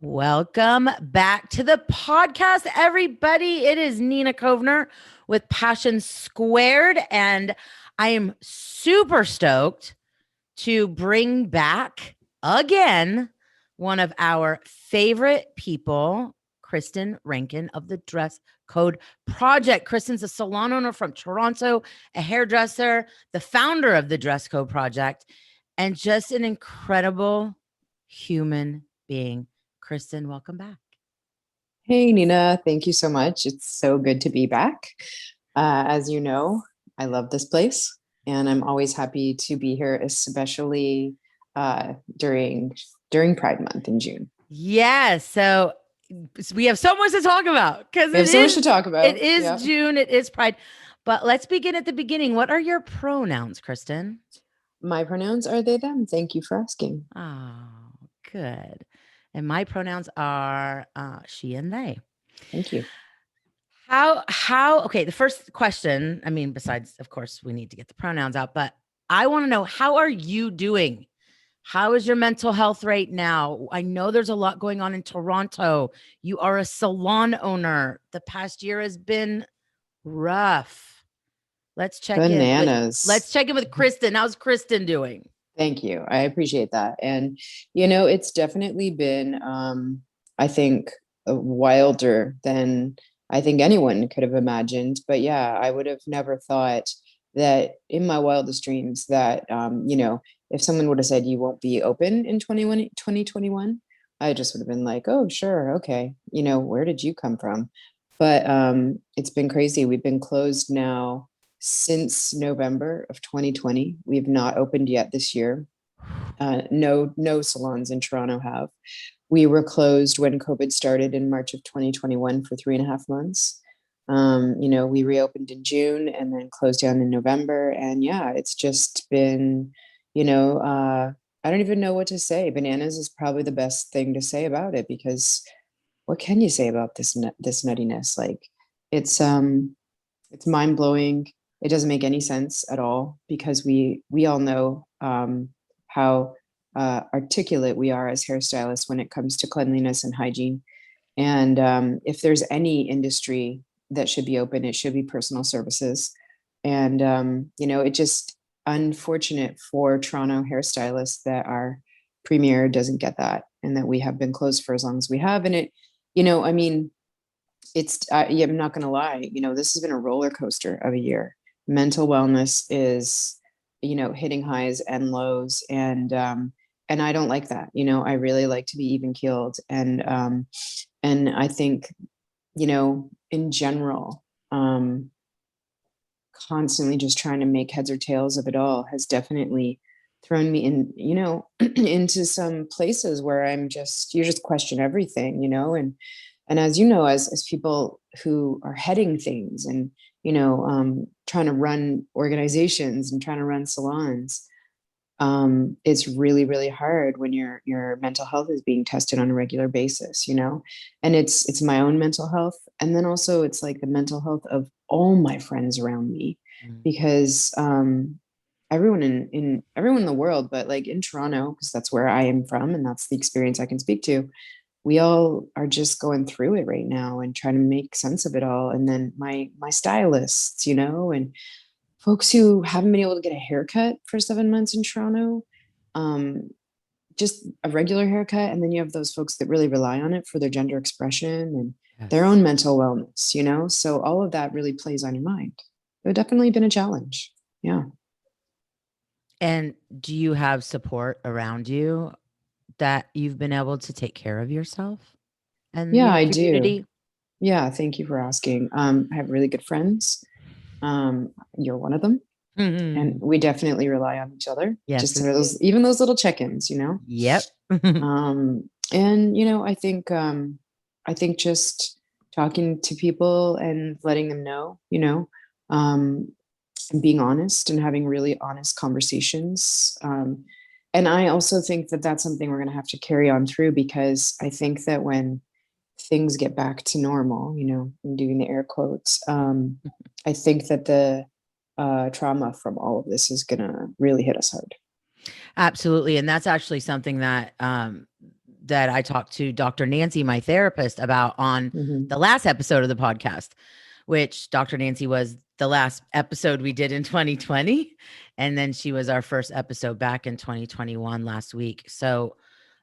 Welcome back to the podcast, everybody. It is Nina Kovner with Passion Squared, and I am super stoked to bring back again one of our favorite people, Kristin Rankin of the Dress Code Project. Kristin's a salon owner from Toronto, a hairdresser, the founder of the Dress Code Project, and just an incredible human being. Kristin, welcome back. Hey, Nina. Thank you so much. It's so good to be back. As you know, I love this place and I'm always happy to be here, especially during Pride Month in June. Yes. So we have so much to talk about because We have so much to talk about. It is June. It is Pride. But let's begin at the beginning. What are your pronouns, Kristin? My pronouns are they, them. Thank you for asking. Oh, good. And my pronouns are she and they. Thank you. Okay, the first question, I mean, besides, of course, we need to get the pronouns out, but I want to know, how are you doing? How is your mental health right now? I know there's a lot going on in Toronto. You are a salon owner. The past year has been rough. Let's check Bananas. Let's check in with Kristin. How's Kristin doing? Thank you. I appreciate that. And, it's definitely been, I think, wilder than I think anyone could have imagined. But yeah, I would have never thought that in my wildest dreams that, if someone would have said you won't be open in 2021, I just would have been like, oh, sure. Okay. Where did you come from? But it's been crazy. We've been closed now since November of 2020. We've not opened yet this year. No salons in Toronto have. We were closed when COVID started in March of 2021 for 3.5 months. We reopened in June and then closed down in November. And yeah, it's just been, I don't even know what to say. Bananas is probably the best thing to say about it, because what can you say about this nuttiness? Like, it's mind blowing. It doesn't make any sense at all, because we all know how articulate we are as hairstylists when it comes to cleanliness and hygiene. And if there's any industry that should be open, it should be personal services. And it just unfortunate for Toronto hairstylists that our premier doesn't get that, and that we have been closed for as long as we have. And I mean, yeah, I'm not going to lie. This has been a roller coaster of a year. Mental wellness is, hitting highs and lows, and I don't like that. I really like to be even keeled, and I think, in general, constantly just trying to make heads or tails of it all has definitely thrown me in, into some places where you just question everything, and as you know, as people who are heading things and, trying to run organizations and trying to run salons, it's really, really hard when your mental health is being tested on a regular basis, and it's my own mental health. And then also it's like the mental health of all my friends around me, because everyone in the world, but like in Toronto, because that's where I am from and that's the experience I can speak to, we all are just going through it right now and trying to make sense of it all. And then my stylists, and folks who haven't been able to get a haircut for 7 months in Toronto, just a regular haircut. And then you have those folks that really rely on it for their gender expression and their own mental wellness, so all of that really plays on your mind. It's definitely been a challenge. Yeah. And do you have support around you that you've been able to take care of yourself and Yeah, your I community? do. Yeah. Thank you for asking. I have really good friends. You're one of them. And we definitely rely on each other. Yes, Just for even those little check-ins, Yep. And I think just talking to people and letting them know, and being honest and having really honest conversations. And I also think that that's something we're going to have to carry on through, because I think that when things get back to normal, I'm doing the air quotes, I think that the trauma from all of this is going to really hit us hard. Absolutely. And that's actually something that that I talked to Dr. Nancy, my therapist, about on Mhm. the last episode of the podcast, which Dr. Nancy was the last episode we did in 2020. And then she was our first episode back in 2021 last week. So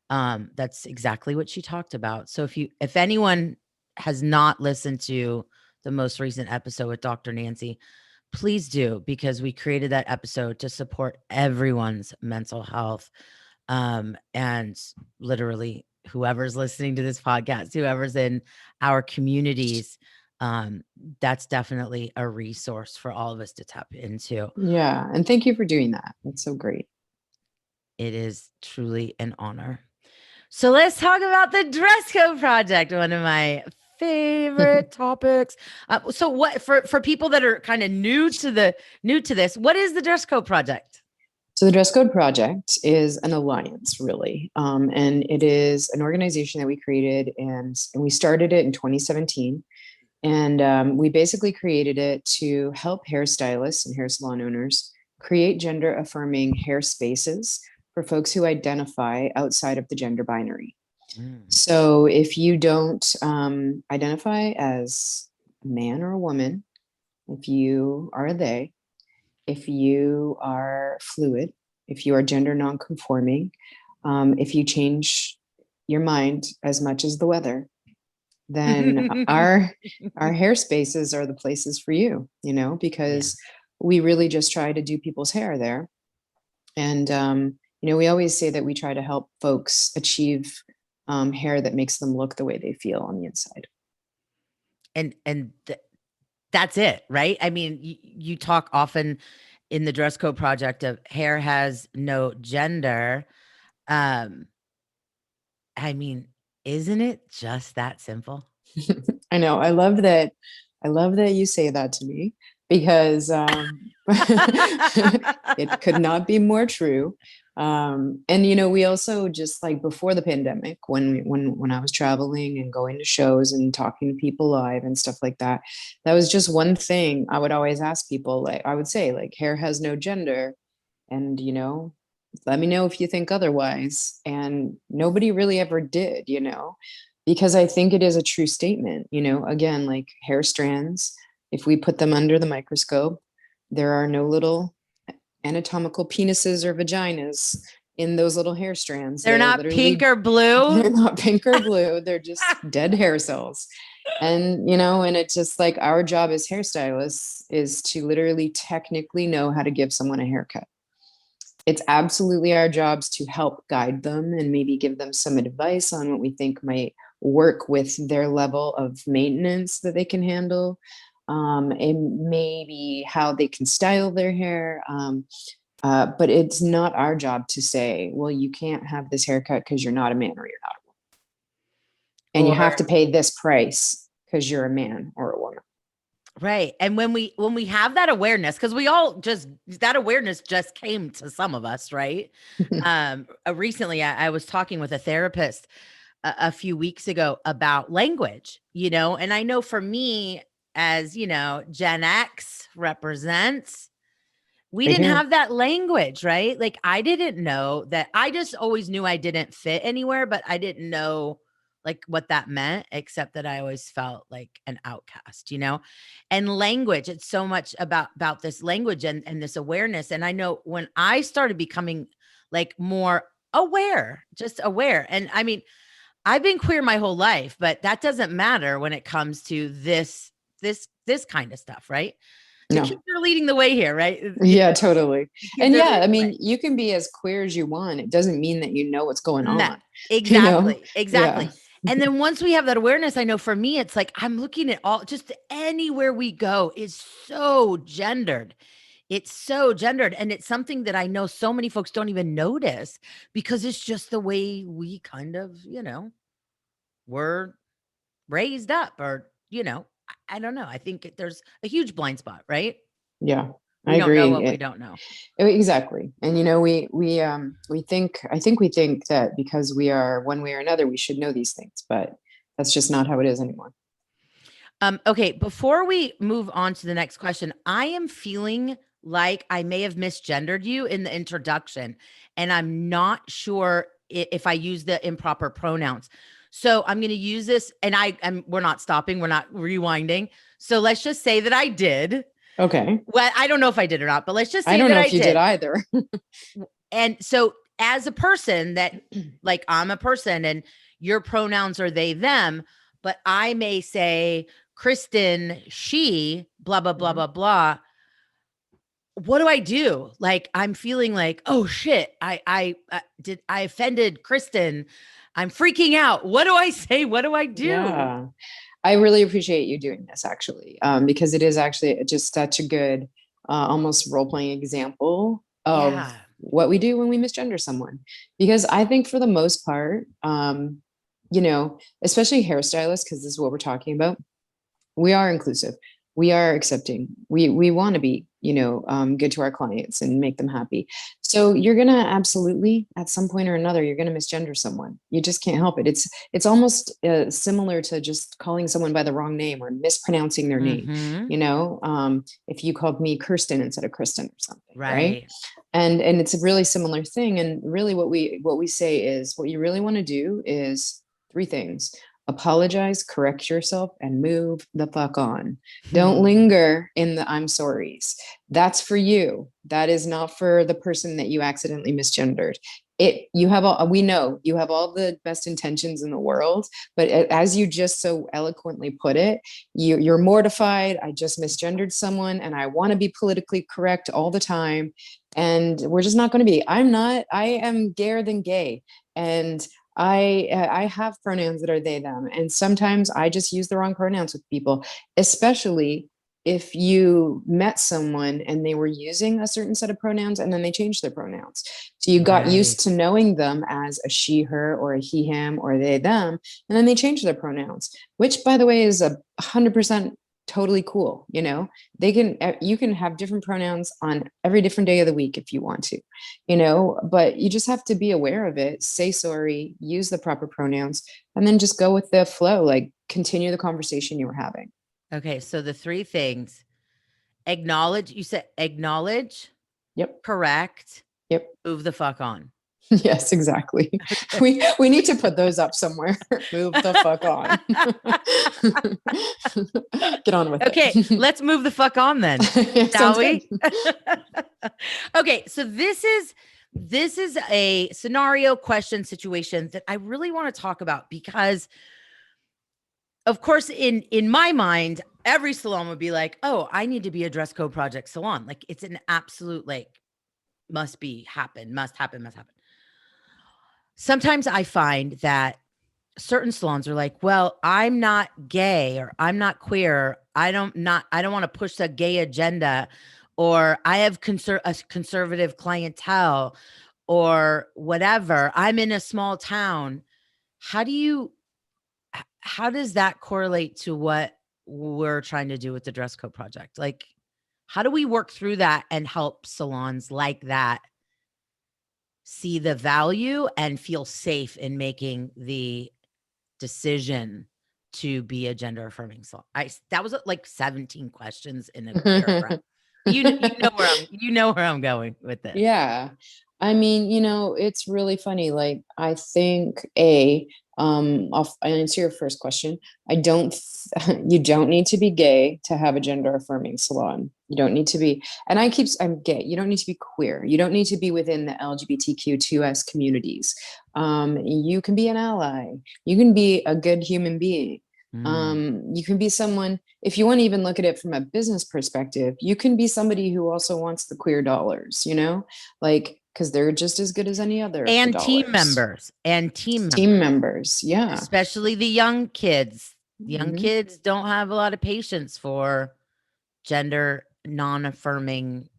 that's exactly what she talked about. So if anyone has not listened to the most recent episode with Dr. Nancy, please do, because we created that episode to support everyone's mental health. And literally whoever's listening to this podcast, whoever's in our communities, that's definitely a resource for all of us to tap into. Yeah. And thank you for doing that. That's so great. It is truly an honor. So let's talk about the dress code project, one of my favorite topics. So what for people that are kind of new to this, what is the dress code project? So the Dress Code Project is an alliance, really, and it is an organization that we created, and we started it in 2017. And we basically created it to help hairstylists and hair salon owners create gender affirming hair spaces for folks who identify outside of the gender binary. Mm. So if you don't identify as a man or a woman, if you are a they, if you are fluid, if you are gender nonconforming, if you change your mind as much as the weather, then our hair spaces are the places for you, because we really just try to do people's hair there. And we always say that we try to help folks achieve hair that makes them look the way they feel on the inside. And that's it, right? I mean, you talk often in the dress code project of hair has no gender. Um, I mean, isn't it just that simple? I know. I love that. I love that you say that to me, because it could not be more true. And we also, just like before the pandemic, when I was traveling and going to shows and talking to people live and stuff like that, that was just one thing I would always ask people. Like, I would say, like, hair has no gender, and let me know if you think otherwise. And nobody really ever did, because I think it is a true statement. Again, like hair strands, if we put them under the microscope, there are no little anatomical penises or vaginas in those little hair strands. They're not pink or blue. They're not pink or blue. They're just dead hair cells. And, and it's just like our job as hairstylists is to literally technically know how to give someone a haircut. It's absolutely our jobs to help guide them and maybe give them some advice on what we think might work with their level of maintenance that they can handle, and maybe how they can style their hair. But it's not our job to say, well, you can't have this haircut because you're not a man or you're not a woman. And you have to pay this price because you're a man or a woman. Right. And when we have that awareness, because we all that awareness just came to some of us, right? Recently I was talking with a therapist a few weeks ago about language, and I know for me, as Gen X represents, we Right didn't here. have that language, right? Like I didn't know that. I just always knew I didn't fit anywhere, but I didn't know like what that meant, except that I always felt like an outcast, and language. It's so much about this language and this awareness. And I know when I started becoming like more aware, just aware. And I mean, I've been queer my whole life, but that doesn't matter when it comes to this kind of stuff, right? The No. kids are leading the way here, right? Yeah, totally. And They're yeah, leading I the mean, way. you can be as queer as you want. It doesn't mean that you know what's going No, on. exactly. Yeah. And then once we have that awareness, I know for me, it's like I'm looking at just anywhere we go is so gendered. It's so gendered. And it's something that I know so many folks don't even notice because it's just the way we kind of, were raised up or, I don't know. I think there's a huge blind spot, right? Yeah. I We don't know agree. what we don't know. Exactly. And we think, I think we think that because we are one way or another, we should know these things, but that's just not how it is anymore. Okay, before we move on to the next question, I am feeling like I may have misgendered you in the introduction, and I'm not sure if I use the improper pronouns. So I'm going to use this, and we're not stopping, we're not rewinding. So let's just say that I did. Okay. Well, I don't know if I did or not, but let's just say I don't that know I if you did either. And so as a person that, like, I'm a person and your pronouns are they, them, but I may say, Kristin, she, blah, blah, blah, blah, blah. What do I do? Like, I'm feeling like, oh shit, I offended Kristin. I'm freaking out. What do I say? What do I do? Yeah. I really appreciate you doing this actually, because it is actually just such a good, almost role-playing example of what we do when we misgender someone. Because I think for the most part, especially hairstylists, because this is what we're talking about, we are inclusive, we are accepting, we want to be good to our clients and make them happy. So you're gonna absolutely, at some point or another, you're gonna misgender someone. You just can't help it. It's almost similar to just calling someone by the wrong name or mispronouncing their name. If you called me Kirsten instead of Kristen or something, right? And it's a really similar thing. And really what we say is, what you really want to do is three things: apologize, correct yourself, and move the fuck on. Don't linger in the I'm sorries. That's for you. That is not for the person that you accidentally misgendered. We know you have all the best intentions in the world, but as you just so eloquently put it, you're mortified. I just misgendered someone and I want to be politically correct all the time. And we're just not going to be. I am gayer than gay. And I have pronouns that are they, them. And sometimes I just use the wrong pronouns with people, especially if you met someone and they were using a certain set of pronouns and then they changed their pronouns. So you got used to knowing them as a she, her, or a he, him, or they, them, and then they changed their pronouns, which, by the way, is 100% totally cool. You can have different pronouns on every different day of the week if you want to, but you just have to be aware of it, say sorry, use the proper pronouns, and then just go with the flow, like continue the conversation you were having. Okay, so the three things: acknowledge, you said acknowledge, yep, correct, yep, move the fuck on. Yes, exactly. Okay. We need to put those up somewhere. Move the fuck on. Get on with it. Okay, let's move the fuck on then. Shall we? Okay, so this is a scenario, question, situation that I really want to talk about, because of course in my mind, every salon would be like, oh, I need to be a dress code project salon. Like, it's an absolute, like, must happen. Sometimes I find that certain salons are like, well, I'm not gay, or I'm not queer. I don't want to push the gay agenda, or I have a conservative clientele, or whatever. I'm in a small town. How does that correlate to what we're trying to do with the dress code project? Like, how do we work through that and help salons like that see the value and feel safe in making the decision to be a gender affirming salon? That was like 17 questions in a paragraph. You know where I'm going with this. Yeah. I mean, it's really funny. Like, I think I'll answer your first question. You don't need to be gay to have a gender affirming salon. You don't need to be, and I'm gay. You don't need to be queer. You don't need to be within the LGBTQ2S communities. You can be an ally. You can be a good human being. You can be someone, if you want to even look at it from a business perspective, you can be somebody who also wants the queer dollars, like, because they're just as good as any other. And team members. Yeah. Especially the young kids. Young kids don't have a lot of patience for gender non-affirming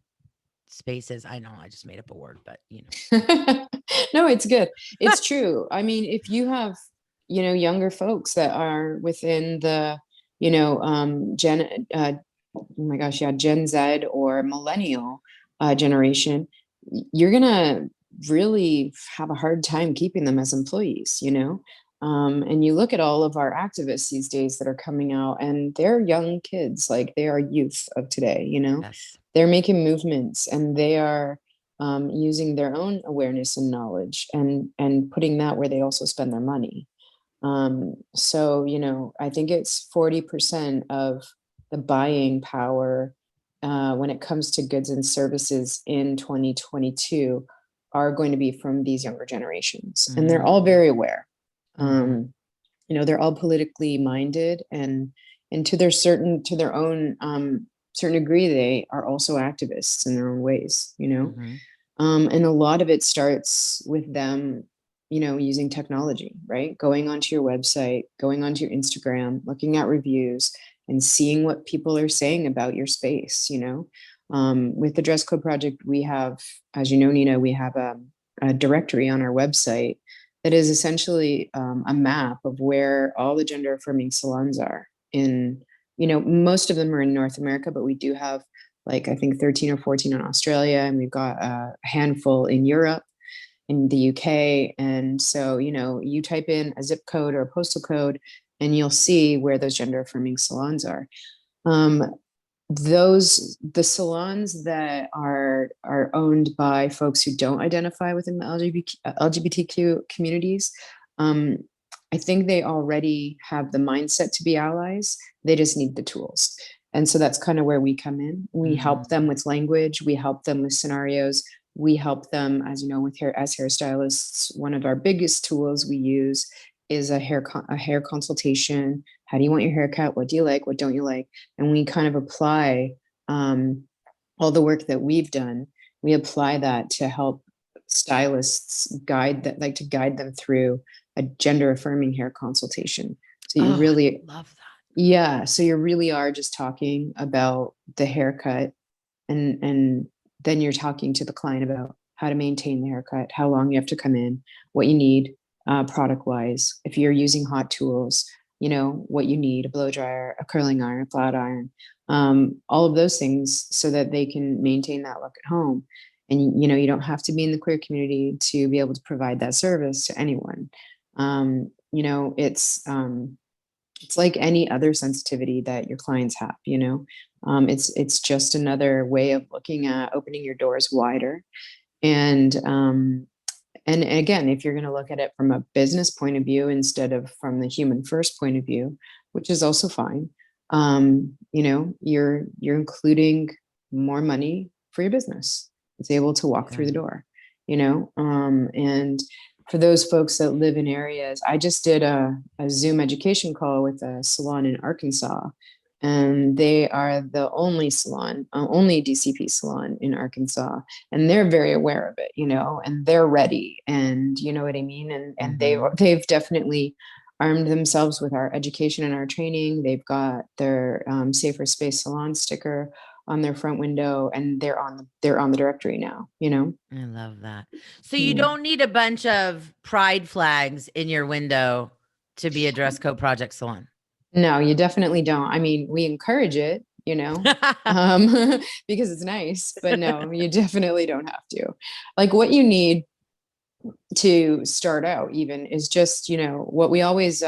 spaces. I know I just made up a word, but No, it's good. It's true. I mean, if you have, younger folks that are within the, oh my gosh, yeah, Gen Z or millennial generation, you're gonna really have a hard time keeping them as employees, and you look at all of our activists these days that are coming out, and they're young kids, like they are youth of today, yes. They're making movements, and they are using their own awareness and knowledge, and putting that where they also spend their money. So, I think it's 40% of the buying power when it comes to goods and services in 2022 are going to be from these younger generations. And they're all very aware. They're all politically minded, and to their own certain degree, they are also activists in their own ways, and a lot of it starts with them, using technology, right? Going onto your website, going onto your Instagram, looking at reviews and seeing what people are saying about your space, with the Dress Code Project, we have, as you know, Nina, we have a directory on our website that is essentially a map of where all the gender affirming salons are in, most of them are in North America, but we do have like, I think 13 or 14 in Australia, and we've got a handful in Europe, in the UK. And so, you type in a zip code or a postal code and you'll see where those gender affirming salons are. The salons that are owned by folks who don't identify within the LGBTQ communities, I think they already have the mindset to be allies. They just need the tools. And so that's kind of where we come in. We help them with language. We help them with scenarios. We help them, as you know, as hairstylists. One of our biggest tools we use is a hair consultation. How do you want your haircut? What do you like? What don't you like? And we kind of apply all the work that we've done. We apply that to help stylists guide them through a gender affirming hair consultation. So you really love that. Yeah. So you really are just talking about the haircut, and then you're talking to the client about how to maintain the haircut, how long you have to come in, what you need product wise. If you're using hot tools, what you need, a blow dryer, a curling iron, a flat iron, all of those things so that they can maintain that look at home. And, you don't have to be in the queer community to be able to provide that service to anyone. It's like any other sensitivity that your clients have, it's just another way of looking at opening your doors wider. And again, if you're going to look at it from a business point of view instead of from the human first point of view, which is also fine, you're including more money for your business. It's able to walk through the door, and for those folks that live in areas, I just did a Zoom education call with a salon in Arkansas, and they are the only DCP salon in Arkansas, and they're very aware of it, and they're ready, and you know what I mean, and they've definitely armed themselves with our education and our training. They've got their Safer Space Salon sticker on their front window, and they're on the directory now, I love that. So you don't need a bunch of pride flags in your window to be a Dress Code Project salon. No, you definitely don't. I mean, we encourage it, because it's nice, but no, you definitely don't have to. Like, what you need to start out even is just, what we always,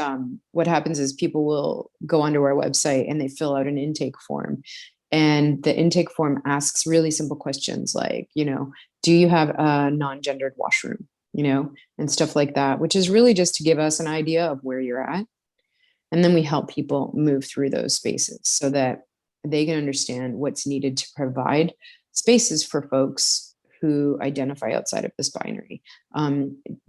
what happens is people will go onto our website and they fill out an intake form. And the intake form asks really simple questions like, do you have a non-gendered washroom, and stuff like that, which is really just to give us an idea of where you're at. And then we help people move through those spaces so that they can understand what's needed to provide spaces for folks who identify outside of this binary.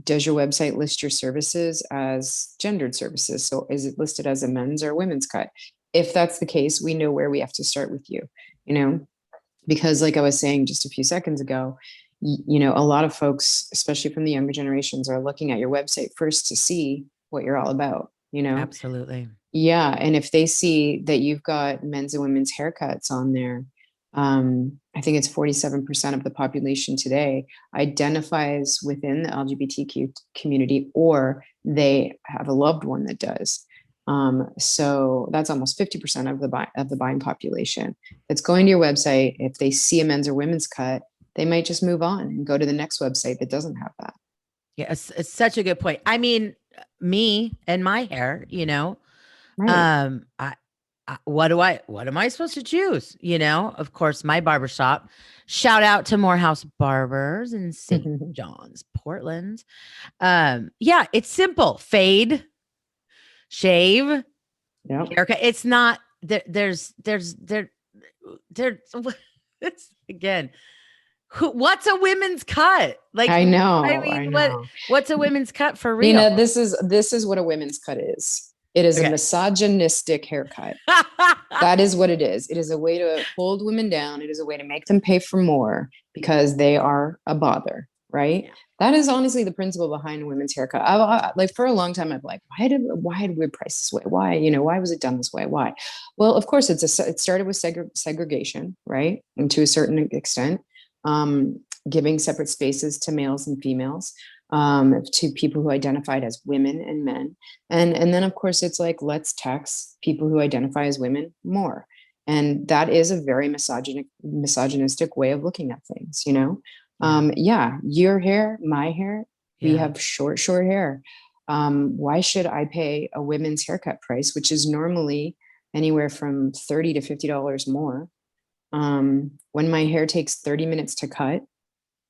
Does your website list your services as gendered services? So is it listed as a men's or women's cut? If that's the case, we know where we have to start with you, because like I was saying just a few seconds ago, a lot of folks, especially from the younger generations, are looking at your website first to see what you're all about, Absolutely. Yeah. And if they see that you've got men's and women's haircuts on there, I think it's 47% of the population today identifies within the LGBTQ community, or they have a loved one that does. So that's almost 50% of the buying population that's going to your website. If they see a men's or women's cut, they might just move on and go to the next website that doesn't have that. Yeah, it's such a good point. I mean, me and my hair, Right. what am I supposed to choose? Of course, my barbershop, shout out to Morehouse Barbers in St. John's, Portland. Yeah, it's simple. Fade, shave, Yeah. haircut. It's not there it's again, what's a women's cut? Like, I I know. I mean, know. what's a women's cut for real? Nina, this is what a women's cut is. It is a Okay. misogynistic haircut. That is what it is. It is a way to hold women down. It is a way to make them pay for more because they are a bother, right? Yeah. That is honestly the principle behind women's haircut. Like for a long time, I'm like, why did we price this way? Why, why was it done this way? Why? Well, of course, it started with segregation, right? And to a certain extent, giving separate spaces to males and females, to people who identified as women and men. And then of course it's like, let's tax people who identify as women more. And that is a very misogynistic way of looking at things, yeah, your hair, my hair, we have short hair. Why should I pay a women's haircut price, which is normally anywhere from $30 to $50 more, when my hair takes 30 minutes to cut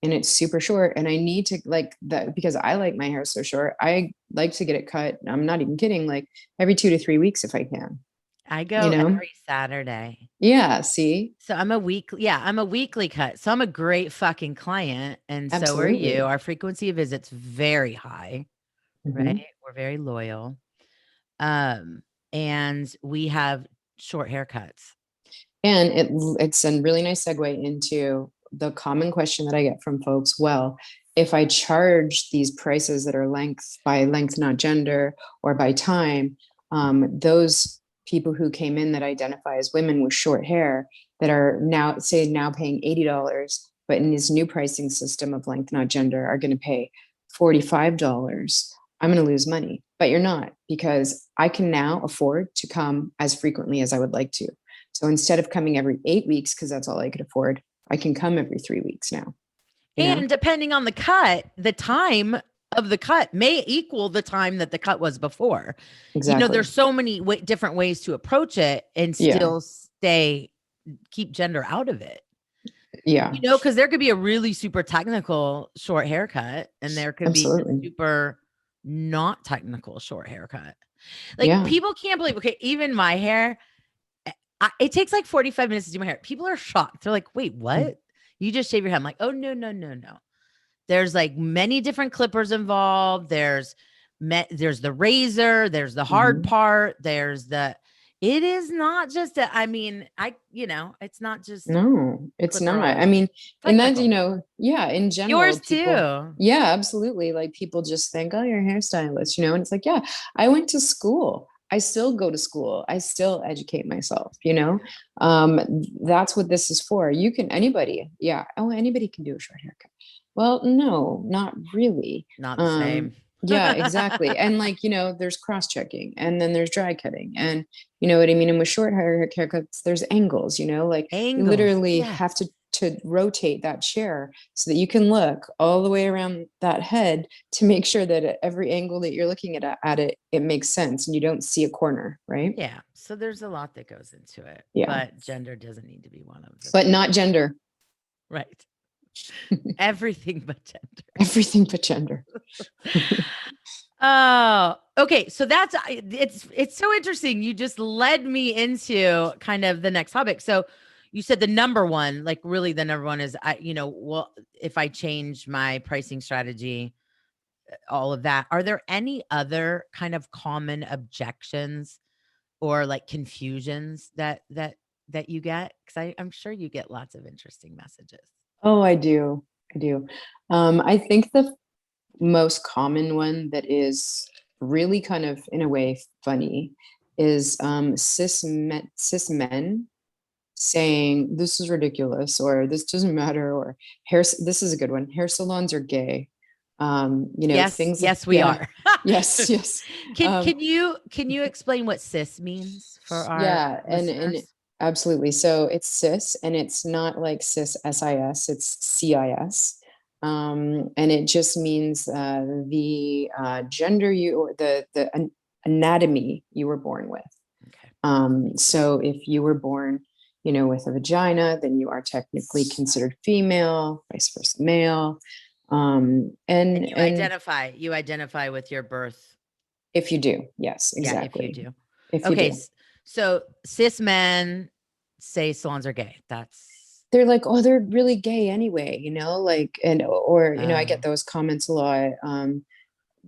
and it's super short, and I need to like that because I like my hair so short. I like to get it cut. I'm not even kidding, like every 2 to 3 weeks if I can. I go every Saturday. Yeah, see? So I'm a weekly cut. So I'm a great fucking client. And so are Absolutely. you. Our frequency of visits very high, right? We're very loyal. And we have short haircuts. And it's a really nice segue into the common question that I get from folks. Well, if I charge these prices that are by length, not gender, or by time, those people who came in that identify as women with short hair that are now paying $80, but in this new pricing system of length, not gender, are going to pay $45. I'm going to lose money, but you're not, because I can now afford to come as frequently as I would like to. So instead of coming every 8 weeks, because that's all I could afford, I can come every 3 weeks now. And depending on the cut, the time of the cut may equal the time that the cut was before. Exactly. There's so many different ways to approach it and still keep gender out of it. Yeah. Because there could be a really super technical short haircut and there could be a super not technical short haircut. Like people can't believe, okay, even my hair, it takes like 45 minutes to do my hair. People are shocked. They're like, wait, what? You just shave your head. I'm like, oh, no. There's like many different clippers involved. There's the razor. There's the hard part. It is not just it's not just. No, it's not. I mean, and then, in general. Yours too. Yeah, absolutely. Like people just think, oh, you're a hairstylist, and it's like, yeah, I went to school. I still go to school. I still educate myself, that's what this is for. Anybody can do a short haircut. Well, no, not really. Not the same. Yeah, exactly. And there's cross-checking, and then there's dry cutting, and you know what I mean? And with short haircuts, there's angles, you literally have to rotate that chair so that you can look all the way around that head to make sure that at every angle that you're looking at it makes sense and you don't see a corner, right? Yeah. So there's a lot that goes into it. Yeah. But gender doesn't need to be one of them. But not gender. Right. Everything but gender. Everything but gender. Oh, okay. So it's so interesting. You just led me into kind of the next topic. So you said the number one is, if I change my pricing strategy, all of that. Are there any other kind of common objections or like confusions that you get? Because I'm sure you get lots of interesting messages. Oh, I do. I think the most common one that is really kind of, in a way, funny is cis men saying this is ridiculous, or this doesn't matter, or this is a good one. Hair salons are gay. Yes, things. Yes, we are. Yes. Can you explain what cis means for our and absolutely. So it's cis, and it's not like cis SIS, it's CIS. And it just means the gender or the anatomy you were born with. Okay. So if you were born, with a vagina, then you are technically considered female, vice versa, male. And And you identify with your birth. if you do, yes, Yeah, if you exactly. do. If you Okay. do, So cis men say salons are gay. That's they're like, oh, they're really gay anyway, like, or, I get oh. those comments a lot.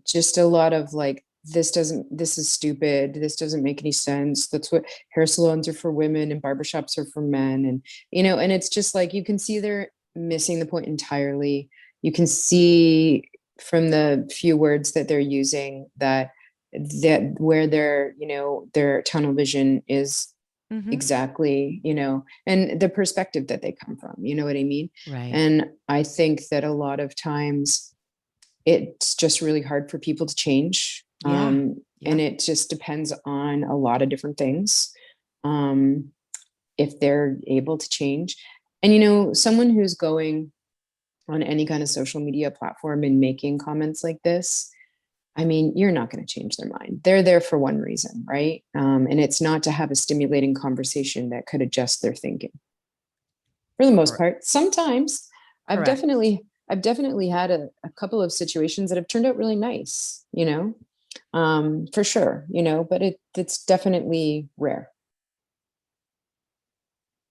Just a lot of like, this is stupid. This doesn't make any sense. That's what hair salons are for women and barbershops are for men. And, and it's just like, you can see they're missing the point entirely. You can see from the few words that they're using that where their tunnel vision is Mhm. exactly, and the perspective that they come from, you know what I mean? Right. And I think that a lot of times it's just really hard for people to change. Yeah. And Yep. it just depends on a lot of different things. Um, if they're able to change. And, someone who's going on any kind of social media platform and making comments like this, I mean, you're not going to change their mind. They're there for one reason, right? And it's not to have a stimulating conversation that could adjust their thinking for the most Correct. part. Sometimes I've Correct. definitely I've definitely had a couple of situations that have turned out really nice, for sure, but it's definitely rare.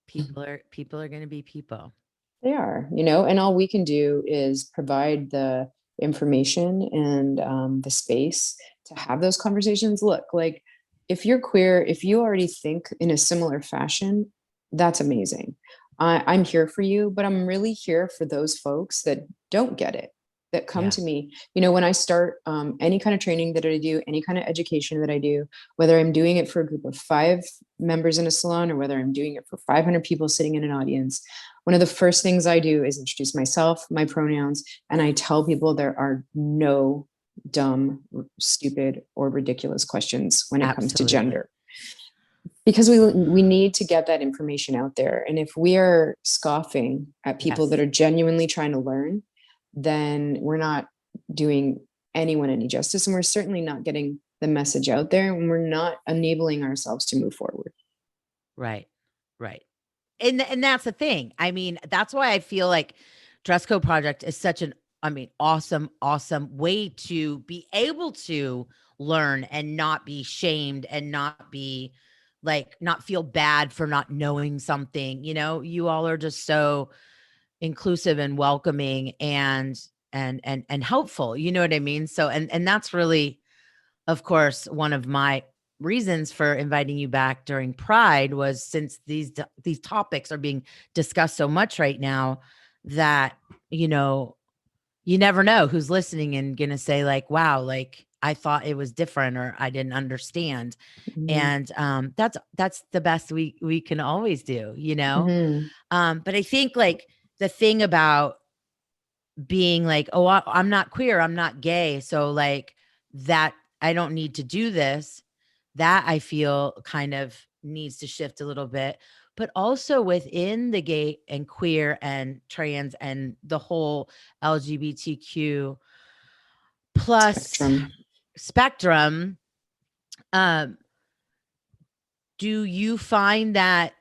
People are going to be people. They are, and all we can do is provide the information and the space to have those conversations. Look, like if you're queer, if you already think in a similar fashion, that's amazing. I'm here for you, but I'm really here for those folks that don't get it, that come Yeah. to me. When I start any kind of training that I do, any kind of education that I do, whether I'm doing it for a group of 5 members in a salon or whether I'm doing it for 500 people sitting in an audience, one of the first things I do is introduce myself, my pronouns, and I tell people there are no dumb, stupid, or ridiculous questions when it comes to Absolutely. gender. Because we need to get that information out there. And if we are scoffing at people that Yes. are genuinely trying to learn, then we're not doing anyone any justice. And we're certainly not getting the message out there, and we're not enabling ourselves to move forward. Right. Right. And that's the thing. I mean, that's why I feel like Dress Code Project is such an awesome, awesome way to be able to learn and not be shamed and not be like not feel bad for not knowing something. You all are just so inclusive and welcoming and helpful. You know what I mean? So and that's really, of course, one of my reasons for inviting you back during Pride was since these topics are being discussed so much right now that you know you never know who's listening and gonna say like, "Wow, like I thought it was different or I didn't understand." Mhm. And that's the best we can always do. Mhm. But I think like the thing about being like, "Oh, I'm not queer, I'm not gay, so like that I don't need to do this." That I feel kind of needs to shift a little bit, but also within the gay and queer and trans and the whole LGBTQ plus Spectrum. spectrum, um, do you find that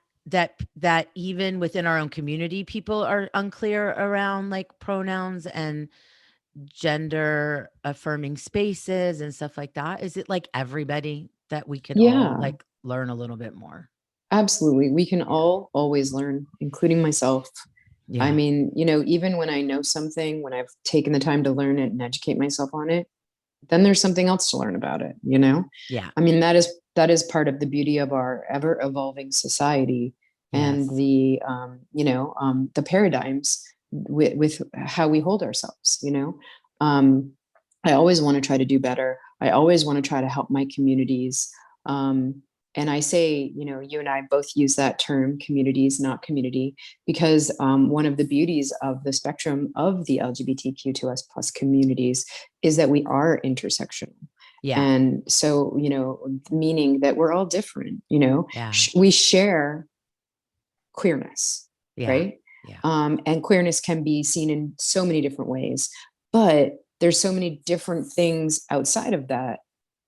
even within our own community, people are unclear around like pronouns and gender affirming spaces and stuff like that? Is it like everybody that we can all Yeah. like learn a little bit more? Absolutely. We can Yeah. all always learn, including myself. I Yeah. mean, even when I know something, when I've taken the time to learn it and educate myself on it, then there's something else to learn about it. Yeah. I mean, that is part of the beauty of our ever evolving society and Yes. the paradigms with how we hold ourselves. Um, I always want to try to do better. I always want to try to help my communities. Um, and I say, you and I both use that term, communities, not community, because one of the beauties of the spectrum of the LGBTQ2S plus communities is that we are intersectional. Yeah. And so, meaning that we're all different, Yeah. we share queerness, Yeah. right? Yeah. And queerness can be seen in so many different ways, but there's so many different things outside of that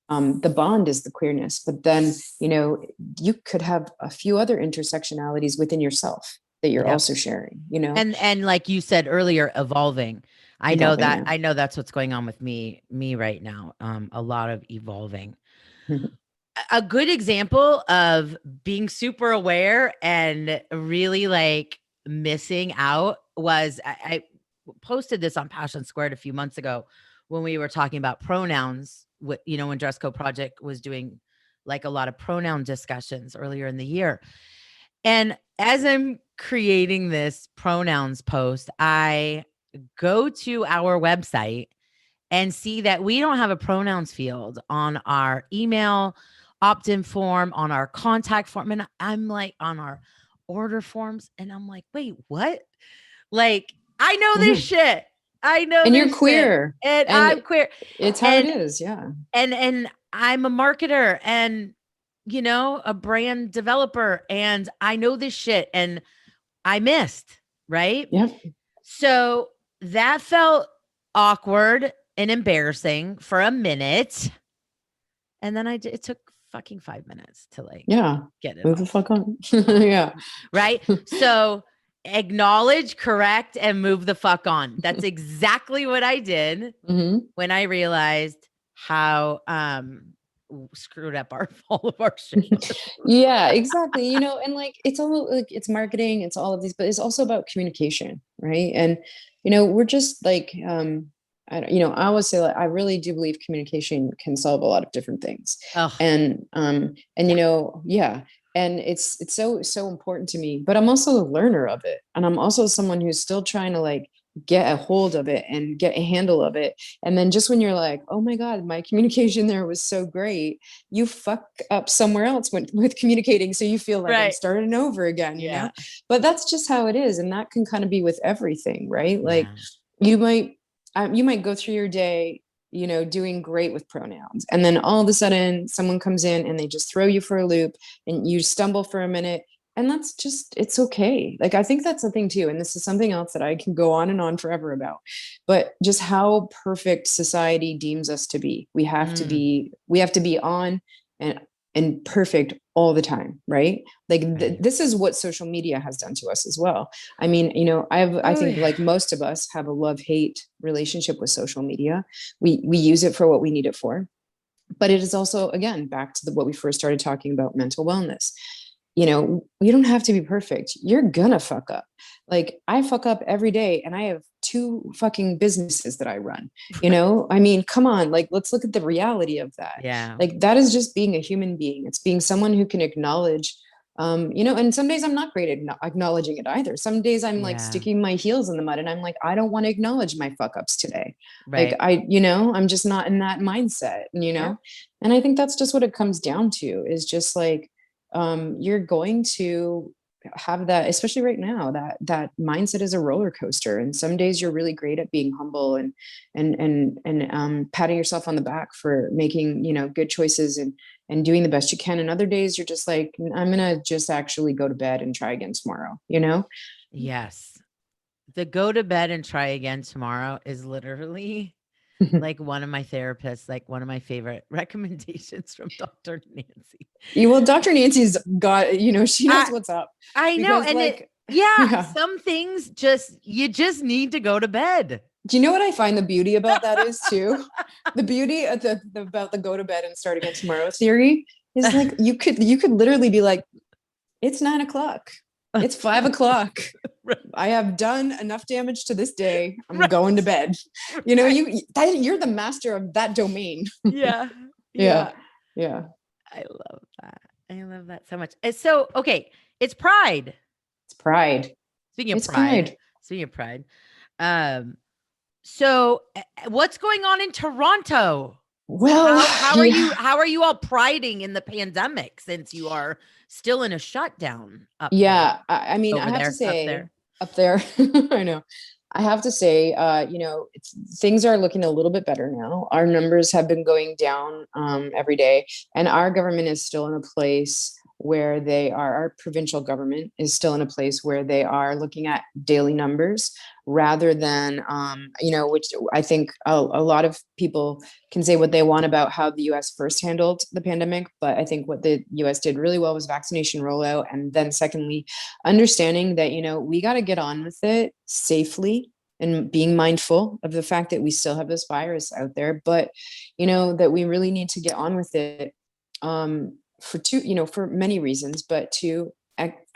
The bond is the queerness, but then, you could have a few other intersectionalities within yourself that you're Yep. also sharing, And like you said earlier, evolving. evolving. Yeah. I know that's what's going on with me right now. A lot of evolving. A good example of being super aware and really like missing out was I posted this on Passion Squared a few months ago when we were talking about pronouns. When Dress Code Project was doing like a lot of pronoun discussions earlier in the year. And as I'm creating this pronouns post, I go to our website and see that we don't have a pronouns field on our email opt-in form, on our contact form. And I'm like, on our order forms. And I'm like, wait, what? Like, I know this Mhm. shit. I know And you're this shit. queer, And and I'm queer. it's how it And is. Yeah. and I'm a marketer and a brand developer and I know this shit and I missed, right? Yep. So that felt awkward and embarrassing for a minute. And then it took fucking 5 minutes to like Yeah. get it Move the off. fuck on. Yeah. Right? So acknowledge, correct, and move the fuck on. That's exactly what I did Hmm. when I realized how screwed up all of our shit. Yeah, exactly. And like it's all like it's marketing, it's all of these, but it's also about communication, right? And we're just like I always say like I really do believe communication can solve a lot of different things. Oh, And yeah. And it's so important to me, but I'm also a learner of it. And I'm also someone who's still trying to like get a hold of it and get a handle of it. And then just when you're like, oh my God, my communication there was so great, you fuck up somewhere else with communicating. So you feel like I'm right. starting over again, Yeah. but that's just how it is. And that can kind of be with everything, right? Like Yeah. you might, you might go through your day, doing great with pronouns. And then all of a sudden someone comes in and they just throw you for a loop and you stumble for a minute. And that's just, it's okay. Like, I think that's the thing too. And this is something else that I can go on and on forever about, but just how perfect society deems us to be. Mm, We have to be on and perfect all the time. Right. Like right. this is what social media has done to us as well. I mean, I Oh think yeah. like most of us have a love-hate relationship with social media. We use it for what we need it for, but it is also, again, back to what we first started talking about, mental wellness. You don't have to be perfect. You're gonna fuck up. Like I fuck up every day and I have two fucking businesses that I run. I mean, come on, like let's look at the reality of that. Yeah. Like that is just being a human being. It's being someone who can acknowledge and some days I'm not great at acknowledging it either. Some days I'm like Yeah. sticking my heels in the mud and I'm like, I don't want to acknowledge my fuck ups today. Like Right. I'm just not in that mindset, Yep. and I think that's just what it comes down to is just like, you're going to have that, especially right now, that mindset is a roller coaster. And some days you're really great at being humble and patting yourself on the back for making, good choices and doing the best you can. And other days you're just like, I'm going to just actually go to bed and try again tomorrow. Yes. The go to bed and try again tomorrow is literally like one of my therapists, like one of my favorite recommendations from Dr. Nancy. Well, Dr. Nancy's got, she knows I what's up I know, because and like, yeah, yeah. some things you just need to go to bed. Do you know what I find the beauty about that is too? The beauty of about the go to bed and start again tomorrow theory is like you could literally be like, it's 9 o'clock. It's 5 o'clock. Right, I have done enough damage to this day. I'm right, going to bed. right. You're the master of that domain. Yeah, Yeah. yeah. Yeah. I love that. I love that so much. And so, okay, it's Pride. It's pride. Speaking of It's pride, pride. speaking of pride, um, so what's going on in Toronto? Well, yeah. How are you all priding in the pandemic since you are still in a shutdown Yeah. I mean, I over have to there, up say there? up there, I know. I have to say, things are looking a little bit better now. Our numbers have been going down every day, and our government is still in a place. where our provincial government is still in a place where they are looking at daily numbers rather than, which I think a lot of people can say what they want about how the US first handled the pandemic. But I think what the US did really well was vaccination rollout. And then secondly, understanding that, we got to get on with it safely and being mindful of the fact that we still have this virus out there, but, that we really need to get on with it for many reasons, but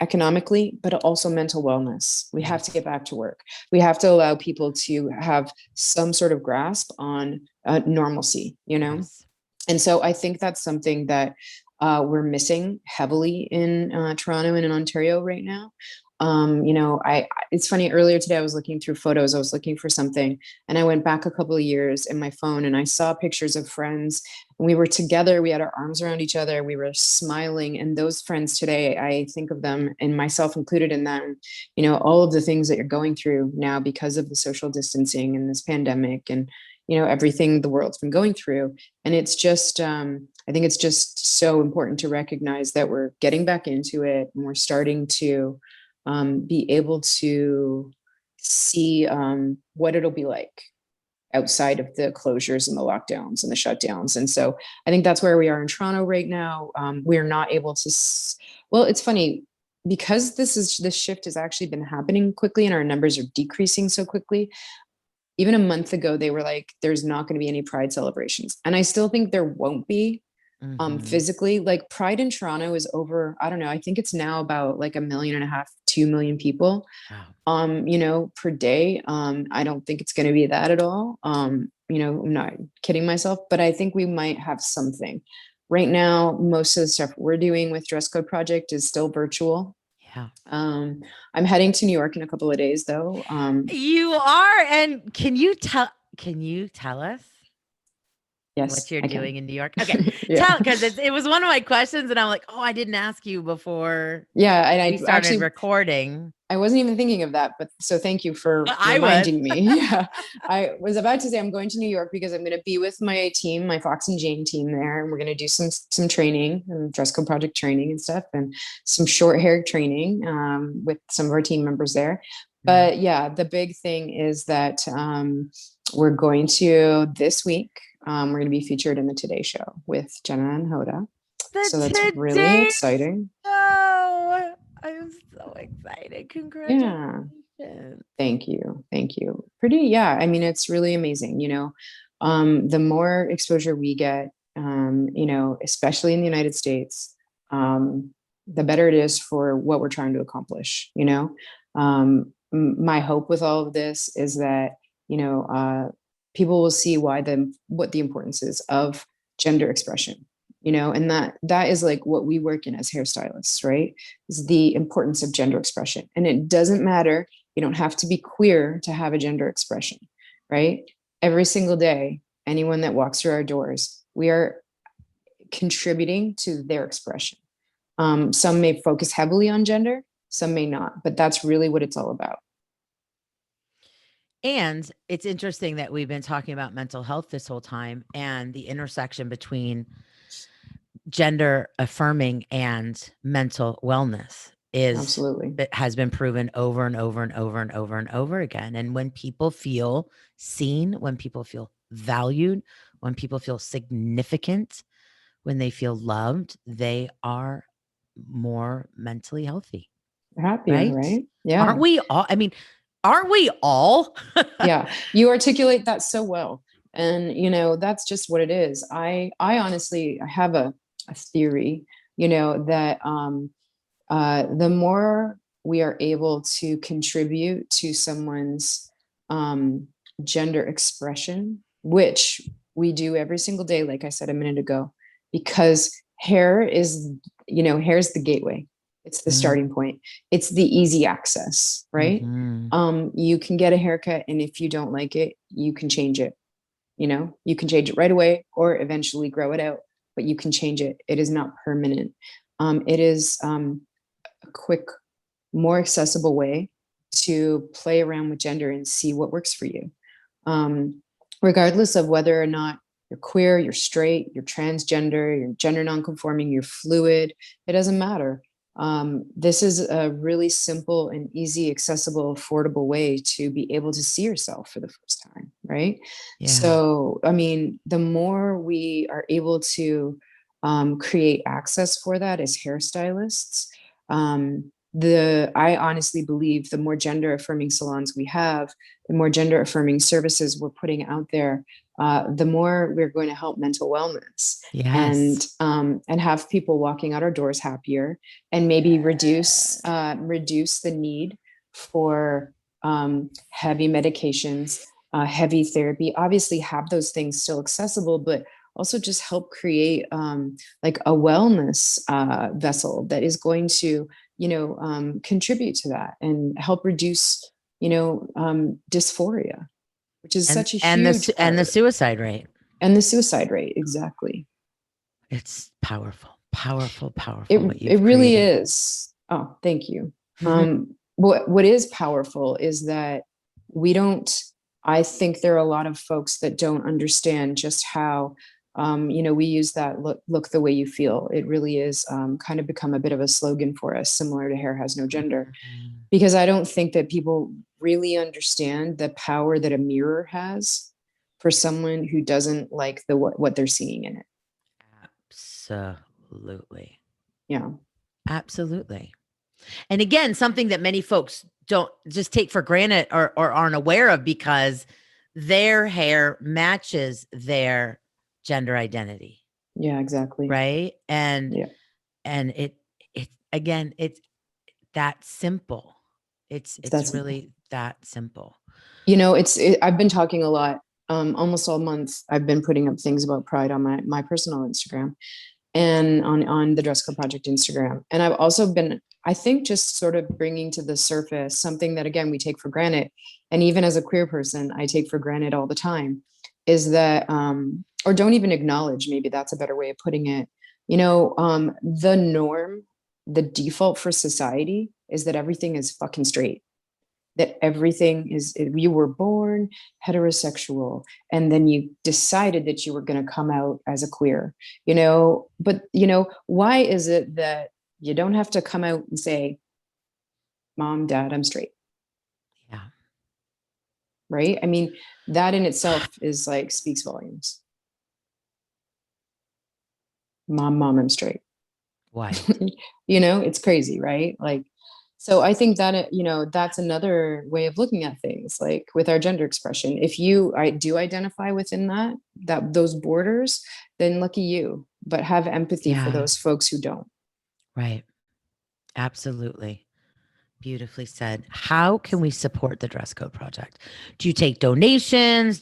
economically, but also mental wellness. We have to get back to work. We have to allow people to have some sort of grasp on normalcy, Yes. And so I think that's something that we're missing heavily in Toronto and in Ontario right now. It's funny, earlier today, I was looking through photos, I was looking for something, and I went back a couple of years in my phone and I saw pictures of friends, and we were together, we had our arms around each other, we were smiling. And those friends today, I think of them, and myself included in them, all of the things that you're going through now because of the social distancing and this pandemic and, everything the world's been going through. And it's just, I think it's just so important to recognize that we're getting back into it and we're starting to be able to see what it'll be like outside of the closures and the lockdowns and the shutdowns. And so I think that's where we are in Toronto right now. We're not able to, well, it's funny because this shift has actually been happening quickly and our numbers are decreasing so quickly. Even a month ago, they were like, there's not going to be any Pride celebrations. And I still think there won't be. Physically, like Pride in Toronto is over, I don't know, I think it's now about like 1.5 million, 2 million people, per day. I don't think it's going to be that at all. I'm not kidding myself, but I think we might have something. Right now, most of the stuff we're doing with Dress Code Project is still virtual. Yeah. I'm heading to New York in a couple of days though. You are, and can you tell us Yes, what you're doing in New York? Okay. Yeah. Tell, because it was one of my questions and I'm like, oh, I didn't ask you before Yeah, and we started recording. I wasn't even thinking of that, but so thank you for I reminding me. Yeah, I was about to say I'm going to New York because I'm going to be with my team, my Fox and Jane team there, and we're going to do some training and Dress Code Project training and stuff, and some short hair training with some of our team members there. But yeah, the big thing is that we're going to this week. We're going to be featured in the Today Show with Jenna and Hoda. So that's really exciting. Oh, I'm so excited. Congratulations. Yeah. Thank you. I mean, it's really amazing. The more exposure we get, especially in the United States, the better it is for what we're trying to accomplish. My hope with all of this is that, people will see what the importance is of gender expression, and that is like what we work in as hairstylists, right? Is the importance of gender expression. And it doesn't matter, you don't have to be queer to have a gender expression, right? Every single day, anyone that walks through our doors, we are contributing to their expression. Some may focus heavily on gender, some may not, but that's really what it's all about. And it's interesting that we've been talking about mental health this whole time and the intersection between gender affirming and mental wellness Absolutely. it has been proven over and over and over and over and over again. And when people feel seen, when people feel valued, when people feel significant, when they feel loved, they are more mentally healthy. Happier, right? Yeah. Aren't we all? I mean, aren't we all? Yeah, you articulate that so well. And that's just what it is. I honestly, I have a theory, that the more we are able to contribute to someone's gender expression, which we do every single day, like I said a minute ago, because hair is the gateway. It's the starting point. It's the easy access, right? You can get a haircut, and if you don't like it, you can change it. You can change it right away or eventually grow it out, but you can change it. It is not permanent. It is a quick, more accessible way to play around with gender and see what works for you. Regardless of whether or not you're queer, you're straight, you're transgender, you're gender nonconforming, you're fluid. It doesn't matter. This is a really simple and easy, accessible, affordable way to be able to see yourself for the first time, right? Yeah. So, I mean, the more we are able to create access for that as hairstylists, I honestly believe the more gender affirming salons we have, the more gender affirming services we're putting out there, the more we're going to help mental wellness. Yes. And have people walking out our doors happier, and maybe reduce the need for heavy medications, heavy therapy. Obviously, have those things still accessible, but also just help create like a wellness vessel that is going to, contribute to that and help reduce, dysphoria, which is such a huge part. And the suicide rate. And the suicide rate, exactly. It's powerful, powerful, powerful. It really is. Oh, thank you. What is powerful is that I think there are a lot of folks that don't understand just how, we use that look the way you feel. It really is kind of become a bit of a slogan for us, similar to hair has no gender, because I don't think that people really understand the power that a mirror has for someone who doesn't like what they're seeing in it. Absolutely. Yeah. Absolutely. And again, something that many folks don't just take for granted or aren't aware of, because their hair matches their gender identity. Yeah, exactly. Right. And yeah. and it again, it's that simple. It's really that simple. I've been talking a lot, almost all month. I've been putting up things about pride on my personal Instagram and on the Dress Code Project Instagram. And I've also been, I think, just sort of bringing to the surface something that, again, we take for granted. And even as a queer person, I take for granted all the time, is that, or don't even acknowledge, maybe that's a better way of putting it. The norm, the default for society is that everything is fucking straight. That everything is, you were born heterosexual and then you decided that you were going to come out as a queer, but why is it that you don't have to come out and say, Mom, Dad, I'm straight? Yeah. Right. I mean, that in itself is like, speaks volumes. Mom, I'm straight. Why? It's crazy, right? Like, so I think that, that's another way of looking at things, like with our gender expression. If I do identify within those borders, then lucky you, but have empathy for those folks who don't. Right. Absolutely. Beautifully said. How can we support the Dress Code Project? Do you take donations?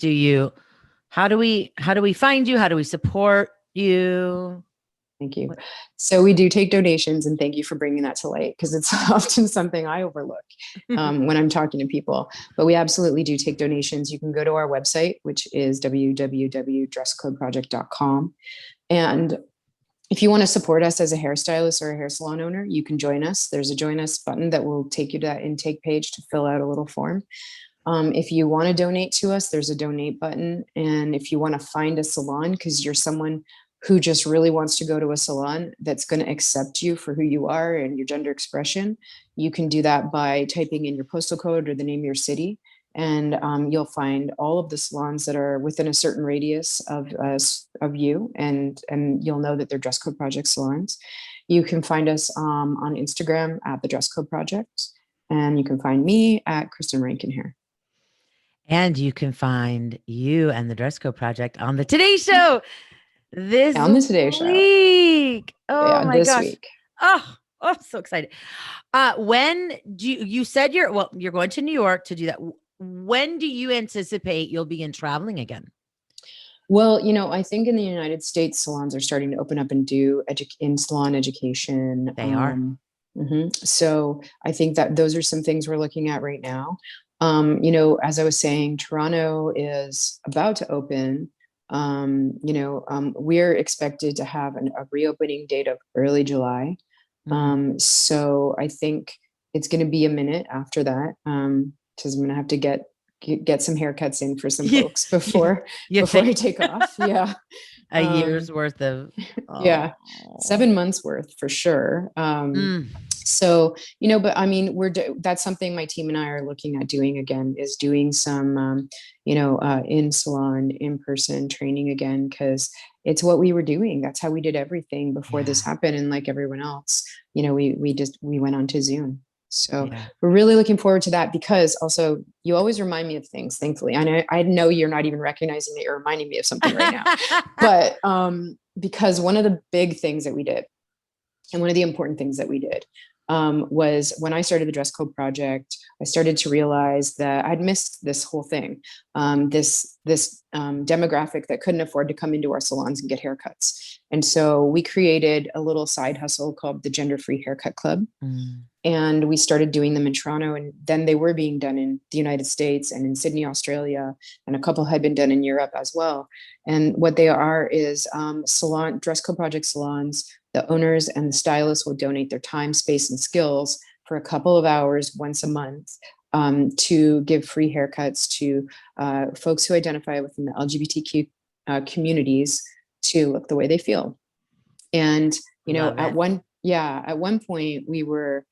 How do we find you? How do we support you? Thank you. So we do take donations, and thank you for bringing that to light, because it's often something I overlook when I'm talking to people. But we absolutely do take donations. You can go to our website, which is www.dresscodeproject.com. And if you want to support us as a hairstylist or a hair salon owner, you can join us. There's a join us button that will take you to that intake page to fill out a little form. If you want to donate to us, there's a donate button. And if you want to find a salon because you're someone who just really wants to go to a salon that's going to accept you for who you are and your gender expression, you can do that by typing in your postal code or the name of your city. And you'll find all of the salons that are within a certain radius of you, and you'll know that they're Dress Code Project salons. You can find us on Instagram at the Dress Code Project, and you can find me at Kristin Rankin Hair. And you can find you and the Dress Code Project on the Today Show this week. Oh my gosh. Week. Oh, so excited. When do you said you're going to New York to do that. When do you anticipate you'll begin traveling again? Well, I think in the United States, salons are starting to open up and do in-salon education. They are. So I think that those are some things we're looking at right now. As I was saying, Toronto is about to open. We're expected to have a reopening date of early July. So I think it's going to be a minute after that, because I'm going to have to get get some haircuts in for some Yeah, folks yeah. before You before I think take off. Yeah. a year's Um, worth of yeah, oh. 7 months worth for sure. Mm, So, but I mean, that's something my team and I are looking at doing again, is doing some, in salon, in person training again, because it's what we were doing. That's how we did everything before yeah, this happened. And like everyone else, we went on to Zoom. So yeah. we're really looking forward to that, because also you always remind me of things, thankfully. I know you're not even recognizing that you're reminding me of something right now, but because one of the big things that we did, and one of the important things that we did, was when I started the dress code project, I started to realize that I'd missed this whole thing, this demographic that couldn't afford to come into our salons and get haircuts. And so we created a little side hustle called the Gender Free Haircut Club. Mm, And we started doing them in Toronto, and then they were being done in the United States and in Sydney, Australia, and a couple had been done in Europe as well. And what they are is salon dress code project salons. The owners and the stylists will donate their time, space, and skills for a couple of hours once a month, to give free haircuts to folks who identify within the LGBTQ communities to look the way they feel. And love it. at one point we were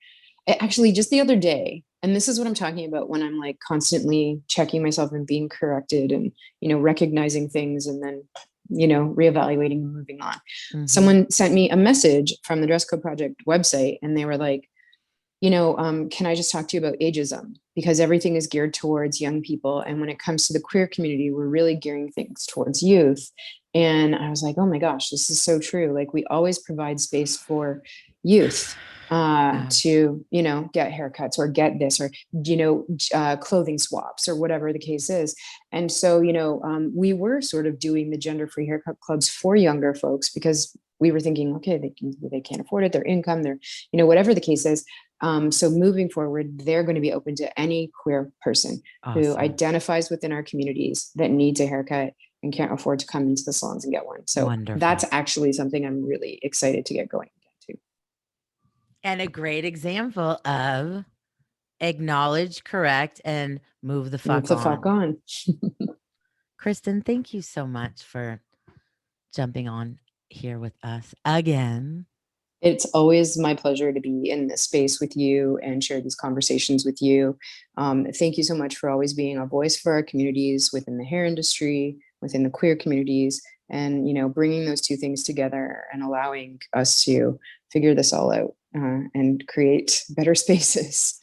actually, just the other day, and this is what I'm talking about when I'm like constantly checking myself and being corrected, and recognizing things, and then reevaluating and moving on. Mhm. Someone sent me a message from the Dress Code Project website, and they were like, can I just talk to you about ageism? Because everything is geared towards young people. And when it comes to the queer community, we're really gearing things towards youth. And I was like, oh my gosh, this is so true. Like, we always provide space for youth Yeah. to, get haircuts or get this, or, clothing swaps, or whatever the case is. And so, we were sort of doing the gender free haircut clubs for younger folks, because we were thinking, okay, they can't afford it, their income, their, whatever the case is. So moving forward, they're going to be open to any queer person who Awesome. identifies within our communities that needs a haircut and can't afford to come into the salons and get one. So Wonderful. that's actually something I'm really excited to get going again too. And a great example of acknowledge, correct, and move the Move fuck the fuck on. on. Kristen, thank you so much for jumping on here with us again. It's always my pleasure to be in this space with you and share these conversations with you. Thank you so much for always being a voice for our communities within the hair industry, within the queer communities, and bringing those two things together and allowing us to figure this all out, and create better spaces.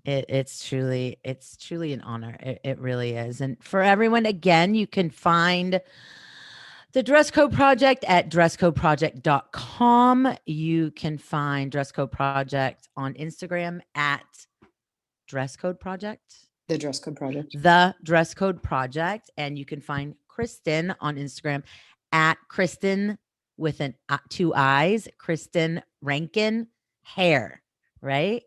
It's truly an honor. It really is. And for everyone, again, you can find the Dress Code Project at dresscodeproject.com. You can find Dress Code Project on Instagram at Dress Code Project, The Dress Code Project. the Dress Code Project. And you can find Kristin on Instagram at Kristin with an two eyes, Kristin Rankin Hair, right?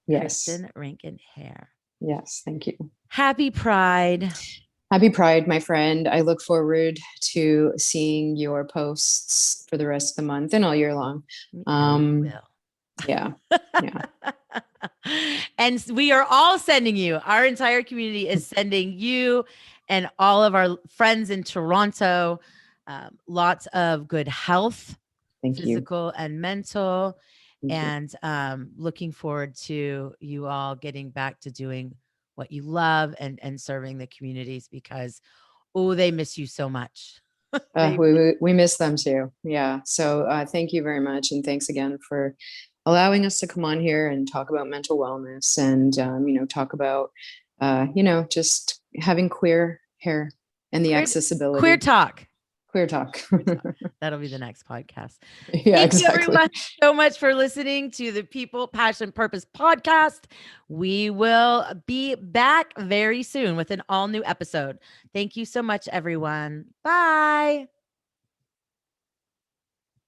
Yes. Kristin Rankin Hair. Yes. Thank you. Happy Pride. Happy Pride, my friend. I look forward to seeing your posts for the rest of the month and all year long. We know you will. Yeah. Yeah. And we are all sending you, our entire community is sending you and all of our friends in Toronto lots of good health, Thank you. physical and mental. Thank you. And looking forward to you all getting back to doing what you love and serving the communities, because, oh, they miss you so much. We miss them too. Yeah. So thank you very much. And thanks again for allowing us to come on here and talk about mental wellness, and, talk about, just having queer hair and the Queer, accessibility. queer talk. Queer talk. That'll be the next podcast. Yeah, Thank you, exactly. everyone, so much for listening to the People, Passion, Purpose podcast. We will be back very soon with an all new episode. Thank you so much, everyone. Bye.